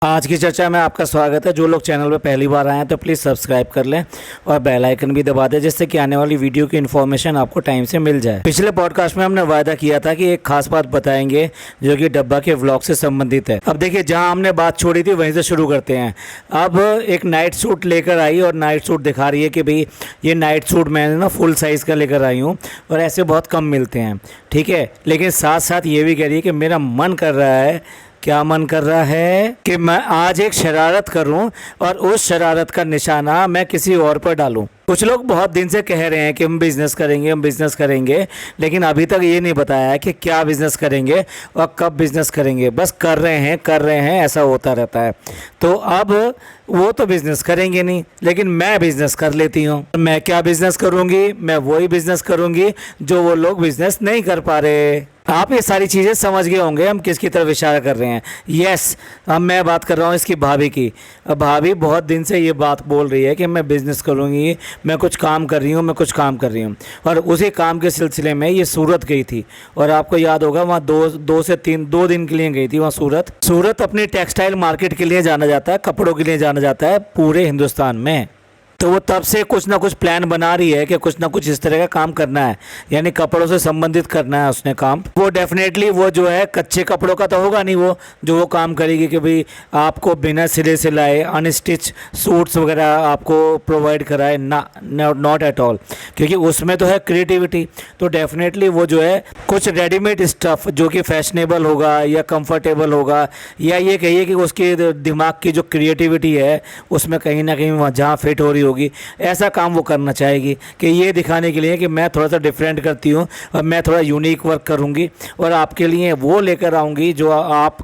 आज की चर्चा में आपका स्वागत है। जो लोग चैनल पर पहली बार आए हैं तो प्लीज़ सब्सक्राइब कर लें और बेल आइकन भी दबा दें, जिससे कि आने वाली वीडियो की इन्फॉर्मेशन आपको टाइम से मिल जाए। पिछले पॉडकास्ट में हमने वायदा किया था कि एक खास बात बताएंगे जो कि डब्बा के व्लॉग से संबंधित है। अब देखिए, जहाँ हमने बात छोड़ी थी वहीं से शुरू करते हैं। अब एक नाइट सूट लेकर आई और नाइट सूट दिखा रही है कि भाई ये नाइट सूट मैंने ना फुल साइज़ का लेकर आई हूँ और ऐसे बहुत कम मिलते हैं, ठीक है। लेकिन साथ साथ ये भी कह रही है कि मेरा मन कर रहा है, क्या मन कर रहा है कि मैं आज एक शरारत करूं और उस शरारत का निशाना मैं किसी और पर डालूं। कुछ लोग बहुत दिन से कह रहे हैं कि हम बिज़नेस करेंगे, लेकिन अभी तक ये नहीं बताया है कि क्या बिज़नेस करेंगे और कब बिज़नेस करेंगे। बस कर रहे हैं, ऐसा होता रहता है। तो अब वो तो बिज़नेस करेंगे नहीं, लेकिन मैं बिज़नेस कर लेती हूँ। मैं क्या बिज़नेस करूँगी? मैं वही बिज़नेस करूँगी जो वो लोग बिज़नेस नहीं कर पा रहे। आप ये सारी चीज़ें समझ गए होंगे हम किसकी तरफ इशारा कर रहे हैं। यस, अब मैं बात कर रहा हूँ इसकी भाभी की। भाभी बहुत दिन से ये बात बोल रही है कि मैं बिज़नेस करूँगी, मैं कुछ काम कर रही हूँ। और उसी काम के सिलसिले में ये सूरत गई थी और आपको याद होगा वहाँ दो दिन के लिए गई थी वहाँ सूरत अपनी टेक्सटाइल मार्केट के लिए जाना जाता है, कपड़ों के लिए जाना जाता है पूरे हिंदुस्तान में। तो वो तब से कुछ ना कुछ प्लान बना रही है कि कुछ ना कुछ इस तरह का काम करना है, यानी कपड़ों से संबंधित करना है उसने काम। वो डेफिनेटली वो जो है कच्चे कपड़ों का तो होगा नहीं, वो जो वो काम करेगी कि भाई आपको बिना सिले सिलाए अनस्टिच सूट्स वगैरह आपको प्रोवाइड कराए ना, नॉट एट ऑल। क्योंकि उसमें तो है क्रिएटिविटी। तो डेफिनेटली वो जो है कुछ रेडीमेड स्टफ़ जो कि फैशनेबल होगा या कंफर्टेबल होगा, या ये कहिए कि उसके दिमाग की जो क्रिएटिविटी है उसमें कहीं ना कहीं वहाँ जहाँ फिट हो रही होगी, ऐसा काम वो करना चाहेगी कि ये दिखाने के लिए कि मैं थोड़ा सा डिफरेंट करती हूँ और मैं थोड़ा यूनिक वर्क करूँगी और आपके लिए वो लेकर आऊँगी जो आप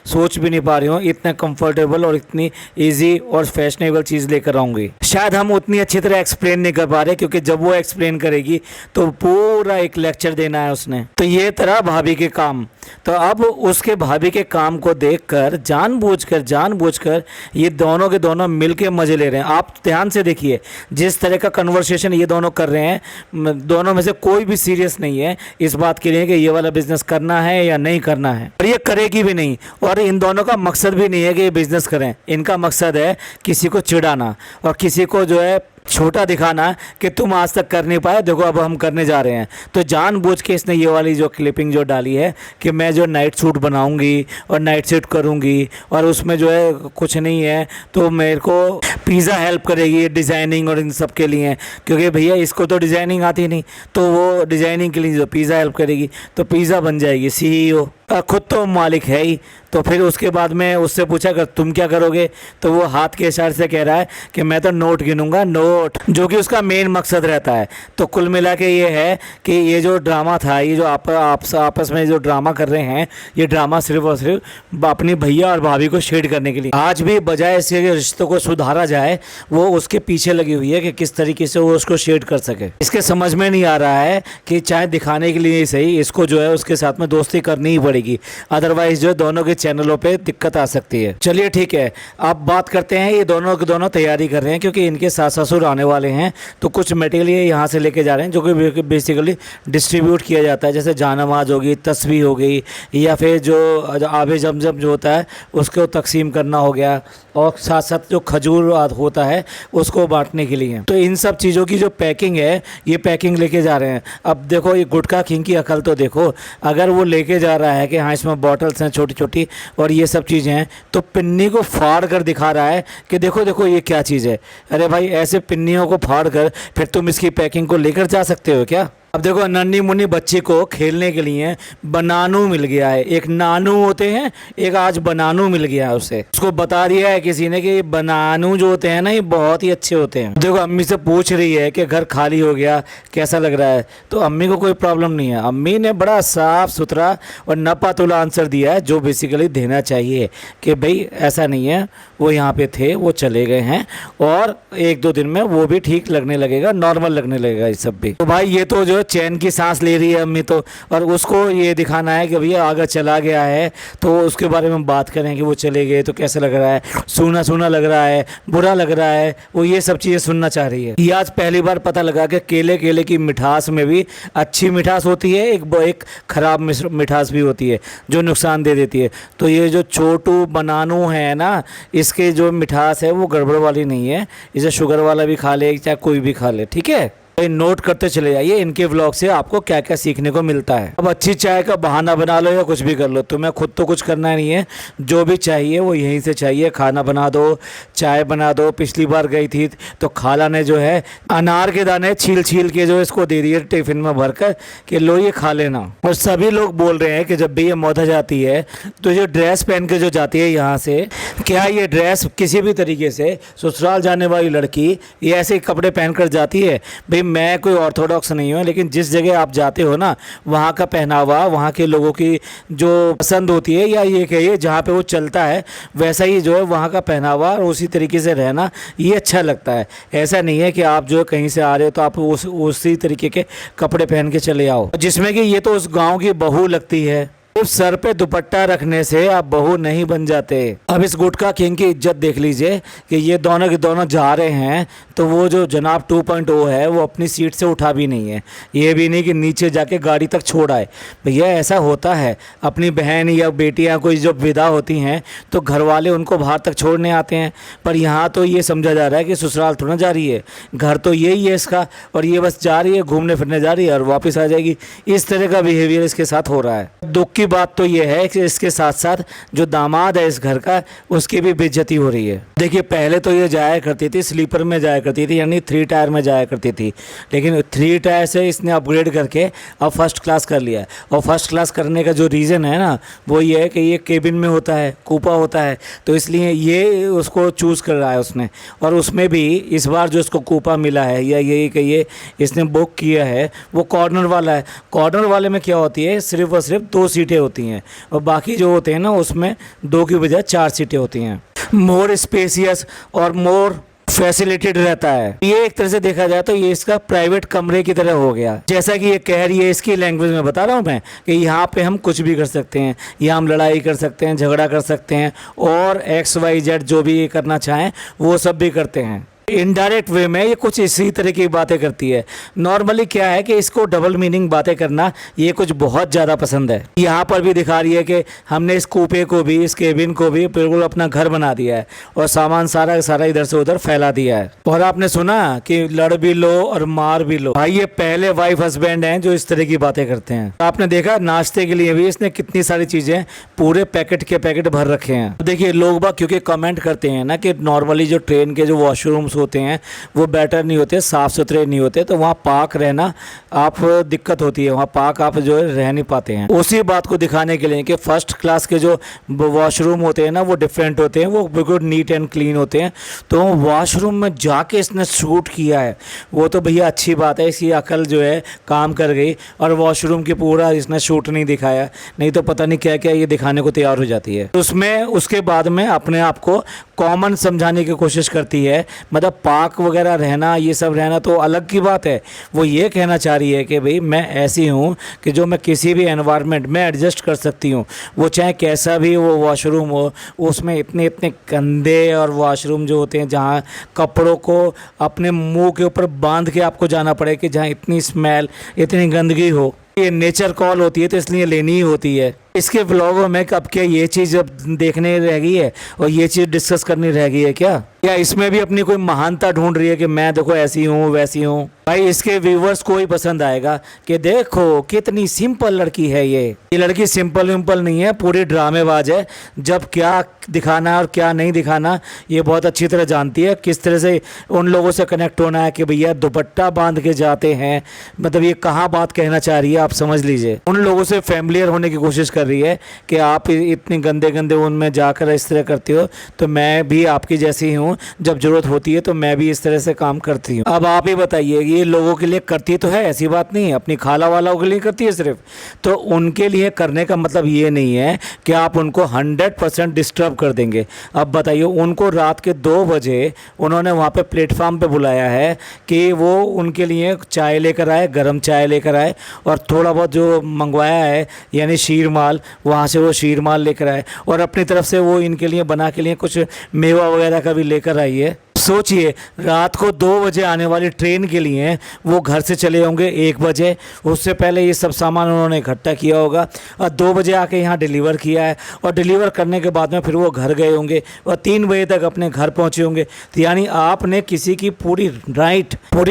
सोच भी नहीं पा रही हो। इतना कंफर्टेबल और इतनी इजी और फैशनेबल चीज़ लेकर आऊँगी। शायद हम उतनी अच्छी तरह एक्सप्लेन नहीं कर पा रहे, क्योंकि जब वो एक्सप्लेन करेगी तो पूरा एक लेक्चर देना है उसने। तो ये तरह भाभी के काम। तो अब उसके भाभी के काम को देखकर जानबूझकर ये दोनों के दोनों मिलके मजे ले रहे हैं। आप ध्यान से देखिए, जिस तरह का कन्वर्सेशन ये दोनों कर रहे हैं, दोनों में से कोई भी सीरियस नहीं है इस बात के लिए कि ये वाला बिजनेस करना है या नहीं करना है, और ये करेगी भी नहीं। और इन दोनों का मकसद भी नहीं है कि ये बिजनेस करें। इनका मकसद है किसी को चिढ़ाना और किसी को जो है छोटा दिखाना कि तुम आज तक कर नहीं पाए, देखो अब हम करने जा रहे हैं। तो जानबूझ के इसने ये वाली जो क्लिपिंग जो डाली है कि मैं जो नाइट सूट बनाऊंगी और नाइट सूट करूंगी और उसमें जो है कुछ नहीं है तो मेरे को पिज़्ज़ा हेल्प करेगी डिज़ाइनिंग और इन सब के लिए, क्योंकि भैया इसको तो डिज़ाइनिंग आती नहीं, तो वो डिज़ाइनिंग के लिए जो पिज़्ज़ा हेल्प करेगी तो पिज़्ज़ा बन जाएगी CEO। खुद तो मालिक है ही। तो फिर उसके बाद में उससे पूछा कर तुम क्या करोगे, तो वो हाथ के इशारे से कह रहा है कि मैं तो नोट गिनूंगा, नोट, जो कि उसका मेन मकसद रहता है। तो कुल मिला के ये है कि ये जो ड्रामा था, ये जो आपस में जो ड्रामा कर रहे हैं, ये ड्रामा सिर्फ और सिर्फ अपनी भैया और भाभी को शेड करने के लिए। आज भी बजाय इसके कि रिश्तों को सुधारा जाए, वो उसके पीछे लगी हुई है कि किस तरीके से वो उसको शेड कर सके। इसके समझ में नहीं आ रहा है कि चाहे दिखाने के लिए सही, इसको जो है उसके साथ में दोस्ती करनी ही पड़ेगी, अदरवाइज जो है दोनों के चैनलों पे दिक्कत आ सकती है। चलिए ठीक है, अब बात करते हैं। ये दोनों के दोनों तैयारी कर रहे हैं क्योंकि इनके सास ससुर आने वाले हैं, तो कुछ मटेरियल यहाँ से लेके जा रहे हैं जो कि बेसिकली डिस्ट्रीब्यूट किया जाता है। जैसे जानमाज होगी, तस्बीह हो गई, या फिर जो आबे जमजम जो होता है उसको तकसीम करना हो गया, और साथ साथ जो खजूर होता है उसको बांटने के लिए। तो इन सब चीज़ों की जो पैकिंग है, ये पैकिंग लेके जा रहे हैं। अब देखो ये गुटखा किंग की अकल तो देखो, अगर वो लेके जा रहा है कि हाँ इसमें बॉटल्स हैं छोटी छोटी और ये सब चीज़ें हैं, तो पिन्नी को फाड़ कर दिखा रहा है कि देखो देखो ये क्या चीज़ है। अरे भाई, ऐसे पिन्नियों को फाड़ कर फिर तुम इसकी पैकिंग को लेकर जा सकते हो क्या? अब देखो, नन्ही मुन्नी बच्ची को खेलने के लिए बनानू मिल गया है। एक नानू होते हैं, एक आज बनानू मिल गया है उसे। उसको बता दिया है किसी ने कि बनानू जो होते हैं ना, ये बहुत ही अच्छे होते हैं। देखो, अम्मी से पूछ रही है कि घर खाली हो गया, कैसा लग रहा है, तो अम्मी को कोई प्रॉब्लम नहीं है। अम्मी ने बड़ा साफ सुथरा और नपातुला आंसर दिया है, जो बेसिकली देना चाहिए कि भाई ऐसा नहीं है, वो यहाँ पे थे, वो चले गए हैं और 1-2 दिन में वो भी ठीक लगने लगेगा, नॉर्मल लगने लगेगा ये सब भी। तो भाई ये तो जो जो चैन की सांस ले रही है अम्मी तो, और उसको ये दिखाना है कि भैया अगर चला गया है तो उसके बारे में बात करें कि वो चले गए तो कैसे लग रहा है, सूना सूना लग रहा है, बुरा लग रहा है, वो ये सब चीज़ें सुनना चाह रही है। ये आज पहली बार पता लगा कि केले की मिठास में भी अच्छी मिठास होती है, एक ख़राब मिठास भी होती है जो नुकसान दे देती है। तो ये जो छोटू बनानू है ना, इसके जो मिठास है वो गड़बड़ वाली नहीं है, इसे शुगर वाला भी खा ले चाहे कोई भी खा ले, ठीक है। नोट करते चले जाइए इनके व्लॉग से आपको क्या क्या सीखने को मिलता है। अब अच्छी चाय का बहाना बना लो या कुछ भी कर लो, तुम्हें खुद तो कुछ करना नहीं है, जो भी चाहिए वो यहीं से चाहिए। खाना बना दो, चाय बना दो। पिछली बार गई थी तो खाला ने जो है अनार के दाने छील छील के जो इसको दे दिए टिफिन में भर कर कि लो ये खा लेना। और सभी लोग बोल रहे हैं कि जब भी ये मौधा जाती है तो जो ड्रेस पहन के जो जाती है यहाँ से, क्या ये ड्रेस किसी भी तरीके से ससुराल जाने वाली लड़की ये ऐसे कपड़े पहन कर जाती है? भाई मैं कोई ऑर्थोडॉक्स नहीं हूँ, लेकिन जिस जगह आप जाते हो ना वहाँ का पहनावा, वहाँ के लोगों की जो पसंद होती है, या ये कहिए जहाँ पे वो चलता है वैसा ही जो है वहाँ का पहनावा और उसी तरीके से रहना ये अच्छा लगता है। ऐसा नहीं है कि आप जो कहीं से आ रहे हो तो आप उसी तरीके के कपड़े पहन के चले आओ, जिसमें कि ये तो उस गाँव की बहू लगती है। उस सर पे दुपट्टा रखने से आप बहू नहीं बन जाते। अब इस गुटखा किंग की इज्जत देख लीजिए कि ये दोनों के दोनों जा रहे हैं तो वो जो जनाब 2.0 है वो अपनी सीट से उठा भी नहीं है, ये भी नहीं कि नीचे जाके गाड़ी तक छोड़ आए। भैया ऐसा होता है, अपनी बहन या बेटियां कोई जो विदा होती हैं तो घर वाले उनको बाहर तक छोड़ने आते हैं, पर यहाँ तो ये समझा जा रहा है कि ससुराल थोड़ा जा रही है, घर तो यही है इसका, और ये बस जा रही है, घूमने फिरने जा रही है और वापस आ जाएगी। इस तरह का बिहेवियर इसके साथ हो रहा है। दुख की बात तो ये है कि इसके साथ साथ जो दामाद है इस घर का, उसकी भी बेइज्जती हो रही है। देखिए पहले तो ये जाया करती थी स्लीपर में जाया करती थी, यानी 3 टायर में जाया करती थी, लेकिन 3 टायर से इसने अपग्रेड करके अब फर्स्ट क्लास कर लिया है। और फर्स्ट क्लास करने का जो रीज़न है ना वो ये है कि ये केबिन में होता है, कूपा होता है, तो इसलिए ये उसको चूज़ कर रहा है उसने। और उसमें भी इस बार जो उसको कूपा मिला है या यही कहिए इसने बुक किया है वो कॉर्नर वाला है। कॉर्नर वाले में क्या होती है, सिर्फ और सिर्फ 2 सीटें होती हैं, और बाकी जो होते हैं ना उसमें 2 की बजाय 4 सीटें होती हैं। मोर स्पेसियस और मोर फैसिलिटेड रहता है। ये एक तरह से देखा जाए तो ये इसका प्राइवेट कमरे की तरह हो गया। जैसा कि ये कह रही है, इसकी लैंग्वेज में बता रहा हूँ मैं कि यहाँ पे हम कुछ भी कर सकते हैं, यहाँ हम लड़ाई कर सकते हैं, झगड़ा कर सकते हैं, और XYZ जो भी ये करना चाहें वो सब भी करते हैं। इनडायरेक्ट वे में ये कुछ इसी तरह की बातें करती है। नॉर्मली क्या है कि इसको डबल मीनिंग बातें करना ये कुछ बहुत ज़्यादा पसंद है। यहाँ पर भी दिखा रही है कि हमने इस कूपे को भी, इस केबिन को भी बिल्कुल अपना घर बना दिया है और सामान सारा का सारा इधर से उधर फैला दिया है। और आपने सुना कि लड़ भी लो और मार भी लो। भाई ये पहले वाइफ हस्बैंड हैं जो इस तरह की बातें करते हैं। आपने देखा नाश्ते के लिए भी इसने कितनी सारी चीज़ें पूरे पैकेट के पैकेट भर रखे हैं। देखिए लोग बाग क्योंकि कमेंट करते हैं ना कि नॉर्मली जो ट्रेन के जो वॉशरूम्स होते हैं वो बेटर नहीं होते, साफ़ सुथरे नहीं होते, तो वहाँ पाक रहना आप दिक्कत होती है, वहाँ पाक आप जो है रह नहीं पाते हैं। उसी बात को दिखाने के लिए कि फर्स्ट क्लास के जो वॉशरूम होते हैं ना वो डिफरेंट होते हैं, वो बिल्कुल नीट एंड क्लीन होते हैं। तो वॉशरूम में जाके इसने शूट किया है, वो तो भैया अच्छी बात है, इसकी अकल जो है काम कर गई। और वॉशरूम की पूरा इसने शूट नहीं दिखाया, नहीं तो पता नहीं क्या क्या ये दिखाने को तैयार हो जाती है। उसमें उसके बाद में अपने आप को कॉमन समझाने की कोशिश करती है, मतलब पाक वगैरह रहना ये सब रहना तो अलग की बात है। वो ये कहना चाह रही है कि भाई मैं ऐसी हूँ कि जो मैं किसी भी एनवायरनमेंट में एडजस्ट कर सकती हूँ, वो चाहे कैसा भी वो वॉशरूम हो। उसमें इतने इतने गंदे और वॉशरूम जो होते हैं जहाँ कपड़ों को अपने मुंह के ऊपर बांध के आपको जाना पड़े, कि जहाँ इतनी स्मेल इतनी गंदगी हो। ये नेचर कॉल होती है तो इसलिए लेनी ही होती है। इसके व्लॉगों में कब क्या ये चीज़ अब देखने रह गई है और ये चीज़ डिस्कस करनी रह गई है क्या? या इसमें भी अपनी कोई महानता ढूंढ रही है कि मैं देखो ऐसी हूँ वैसी हूँ? भाई इसके व्यूवर्स को ही पसंद आएगा कि देखो कितनी सिंपल लड़की है ये लड़की सिंपल विंपल नहीं है, पूरी ड्रामेबाज है। जब क्या दिखाना है और क्या नहीं दिखाना ये बहुत अच्छी तरह जानती है। किस तरह से उन लोगों से कनेक्ट होना है कि भैया दुपट्टा बांध के जाते हैं, मतलब ये कहाँ बात कहना चाह रही है आप समझ लीजिए। उन लोगों से फैमिलियर होने की कोशिश कर रही है कि आप इतने गंदे गंदे उनमें जाकर इस तरह करते हो तो मैं भी आपकी जैसी हूँ, हूँ, जब ज़रूरत होती है तो मैं भी इस तरह से काम करती हूँ। अब आप ही बताइए, ये लोगों के लिए करती तो है, ऐसी बात नहीं है, अपनी खाला वालों के लिए करती है सिर्फ, तो उनके लिए करने का मतलब ये नहीं है कि आप उनको 100% डिस्टर्ब कर देंगे। अब बताइए, उनको रात के 2 बजे उन्होंने वहाँ पे प्लेटफार्म पे बुलाया है कि वो उनके लिए चाय लेकर आए, गर्म चाय लेकर आए, और थोड़ा बहुत जो मंगवाया है यानी शीर माल, वहाँ से वो शीर माल लेकर आए, और अपनी तरफ से वो इनके लिए बना के लिए कुछ मेवा वगैरह का भी लेकर आई है। सोचिए, रात को 2 बजे आने वाली ट्रेन के लिए वो घर से चले होंगे 1 बजे, उससे पहले ये सब सामान उन्होंने इकट्ठा किया होगा और 2 बजे आके यहाँ डिलीवर किया है, और डिलीवर करने के बाद में फिर वो घर गए होंगे और 3 बजे तक अपने घर पहुँचे होंगे। तो यानी आपने किसी की पूरी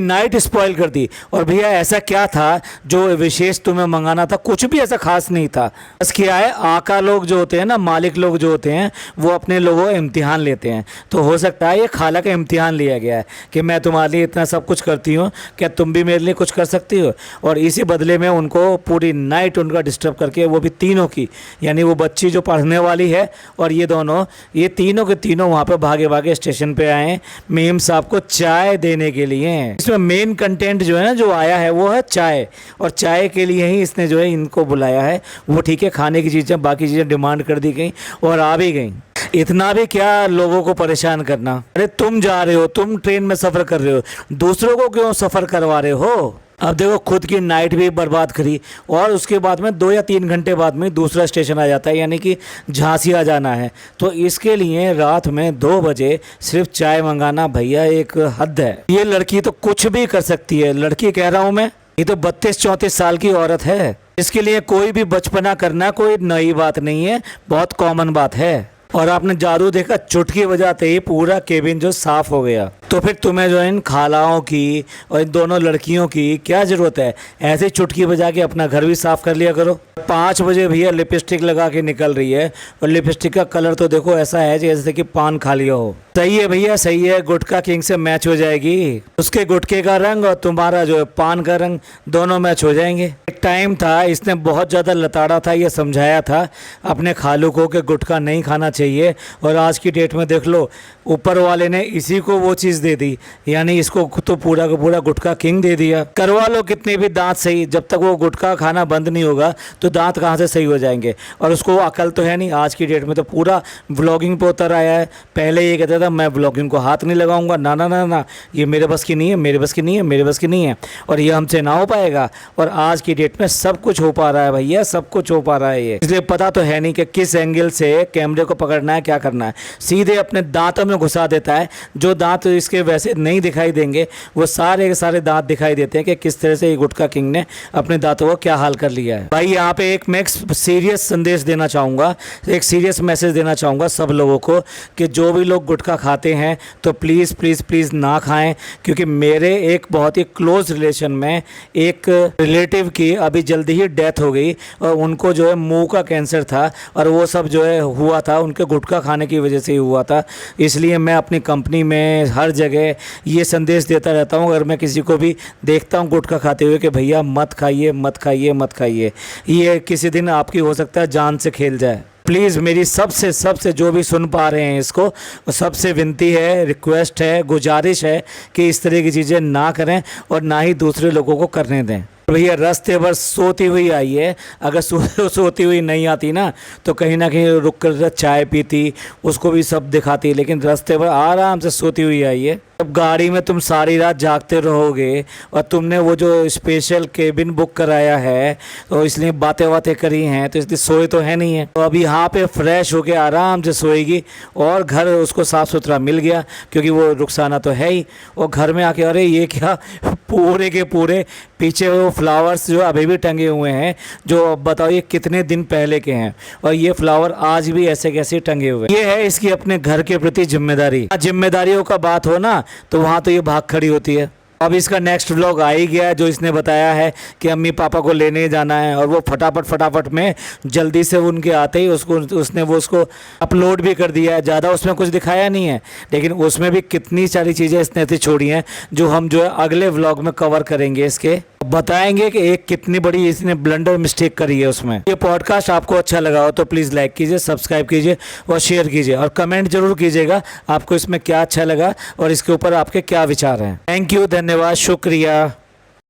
नाइट स्पॉइल कर दी। और भैया ऐसा क्या था जो विशेष तुम्हें मंगाना था? कुछ भी ऐसा खास नहीं था। बस क्या है, आका लोग जो होते हैं ना, मालिक लोग जो होते हैं, वो अपने लोगों को इम्तिहान लेते हैं। तो हो सकता है ये खाला का इम्तिहान लिया गया है कि मैं तुम्हारे लिए इतना सब कुछ करती हूँ, क्या तुम भी मेरे लिए कुछ कर सकती हो? और इसी बदले में उनको पूरी नाइट उनका डिस्टर्ब करके, वो भी तीनों की, यानी वो बच्ची जो पढ़ने वाली है और ये दोनों, ये तीनों के तीनों वहाँ पे भागे भागे स्टेशन पे आए मेम साहब को चाय देने के लिए। इसमें मेन कंटेंट जो है ना, जो आया है वो है चाय, और चाय के लिए ही इसने जो है इनको बुलाया है। वो ठीक है, खाने की चीज़ें, बाकी चीज़ें डिमांड कर दी गई और आ भी गई। इतना भी क्या लोगों को परेशान करना? अरे तुम जा रहे हो, तुम ट्रेन में सफ़र कर रहे हो, दूसरों को क्यों सफ़र करवा रहे हो? अब देखो, खुद की नाइट भी बर्बाद करी, और उसके बाद में 2 या 3 घंटे बाद में दूसरा स्टेशन आ जाता है, यानी कि झांसी आ जाना है। तो इसके लिए रात में 2 बजे सिर्फ चाय मंगाना, भैया एक हद है। ये लड़की तो कुछ भी कर सकती है, लड़की कह रहा हूँ मैं, ये तो 32-34 साल की औरत है। इसके लिए कोई भी बचपना करना कोई नई बात नहीं है, बहुत कॉमन बात है। और आपने जादू देखा, चुटकी बजाते ही पूरा केबिन जो साफ हो गया। तो फिर तुम्हें जो इन खालाओं की और इन दोनों लड़कियों की क्या ज़रूरत है? ऐसे चुटकी बजा के अपना घर भी साफ़ कर लिया करो। 5 बजे भैया लिपस्टिक लगा के निकल रही है, और लिपस्टिक का कलर तो देखो ऐसा है जैसे कि पान खा लिया हो। सही है भैया, सही है, गुटखा किंग से मैच हो जाएगी। उसके गुटखे का रंग और तुम्हारा जो है पान का रंग, दोनों मैच हो जाएंगे। एक टाइम था, इसने बहुत ज़्यादा लताड़ा था, ये समझाया था अपने खालू को कि गुटखा नहीं खाना चाहिए, और आज की डेट में देख लो, ऊपर वाले ने इसी को वो चीज़ दे दी, यानी इसको तो पूरा का पूरा गुटखा किंग दे दिया। करवा लो कितने भी दांत सही, जब तक वो गुटखा खाना बंद नहीं होगा तो दांत कहाँ से सही हो जाएंगे? और उसको अकल तो है नहीं, आज की डेट में तो पूरा व्लॉगिंग पे उतर आया है। पहले ये कहता था मैं व्लॉगिंग को हाथ नहीं लगाऊंगा, ना ना ना ना, ये मेरे बस की नहीं है, मेरे बस की नहीं है, मेरे बस की नहीं है, और ये हमसे ना हो पाएगा। और आज की डेट में सब कुछ हो पा रहा है भैया, सब कुछ हो पा रहा है। ये इसलिए पता तो है नहीं कि किस एंगल से कैमरे को पकड़ना है, क्या करना है। सीधे अपने दांतों में घुसा देता है, जो दांत इसके वैसे नहीं दिखाई देंगे वो सारे के सारे दांत दिखाई देते हैं कि किस तरह से ये गुटखा किंग ने अपने दांतों को क्या हाल कर लिया है। भाई यहाँ पे एक मैं सीरियस संदेश देना चाहूँगा, एक सीरियस मैसेज देना चाहूँगा सब लोगों को कि जो भी लोग गुटखा खाते हैं तो प्लीज़ प्लीज़ प्लीज़ ना खाएं। क्योंकि मेरे एक बहुत ही क्लोज रिलेशन में एक रिलेटिव की अभी जल्दी ही डेथ हो गई, और उनको जो है मुंह का कैंसर था, और वो सब जो है हुआ था उनके गुटखा खाने की वजह से ही हुआ था। इसलिए मैं अपनी कंपनी में हर जगह ये संदेश देता रहता हूँ, अगर मैं किसी को भी देखता हूँ गुटखा खाते हुए, कि भैया मत खाइए, मत खाइए, मत खाइए, ये किसी दिन आपकी हो सकता है जान से खेल जाए। प्लीज़ मेरी सबसे जो भी सुन पा रहे हैं इसको, सबसे विनती है, रिक्वेस्ट है, गुजारिश है कि इस तरह की चीज़ें ना करें और ना ही दूसरे लोगों को करने दें। भैया रास्ते पर सोती हुई आई है, अगर सोती हुई नहीं आती ना तो कहीं ना कहीं रुक कर चाय पीती, उसको भी सब दिखाती, लेकिन रास्ते पर आराम से सोती हुई आई है। अब गाड़ी में तुम सारी रात जागते रहोगे, और तुमने वो जो स्पेशल केबिन बुक कराया है तो इसलिए बातें करी हैं, तो इसलिए सोए तो है नहीं है। तो अब यहाँ पे फ्रेश होके आराम से सोएगी, और घर उसको साफ़ सुथरा मिल गया क्योंकि वो रुखसाना तो है ही। और घर में आके अरे ये क्या, पूरे के पूरे पीछे वो फ्लावर्स जो अभी भी टंगे हुए हैं, जो बताओ ये कितने दिन पहले के हैं, और ये फ्लावर आज भी ऐसे कैसे टंगे हुए। ये है इसकी अपने घर के प्रति जिम्मेदारी। जिम्मेदारियों का बात हो ना तो वहाँ तो ये भाग खड़ी होती है। अब इसका नेक्स्ट व्लॉग आ ही गया है, जो इसने बताया है कि अम्मी पापा को लेने जाना है, और वो फटाफट में जल्दी से उनके आते ही उसने उसको अपलोड भी कर दिया है। ज़्यादा उसमें कुछ दिखाया नहीं है, लेकिन उसमें भी कितनी सारी चीज़ें इसने ऐसी छोड़ी हैं जो हम जो है अगले व्लॉग में कवर करेंगे इसके। बताएंगे कि एक कितनी बड़ी इसने ब्लंडर मिस्टेक करी है उसमें। ये पॉडकास्ट आपको अच्छा लगा हो तो प्लीज़ लाइक कीजिए, सब्सक्राइब कीजिए और शेयर कीजिए और कमेंट जरूर कीजिएगा आपको इसमें क्या अच्छा लगा और इसके ऊपर आपके क्या विचार हैं। थैंक यू, धन्यवाद, शुक्रिया।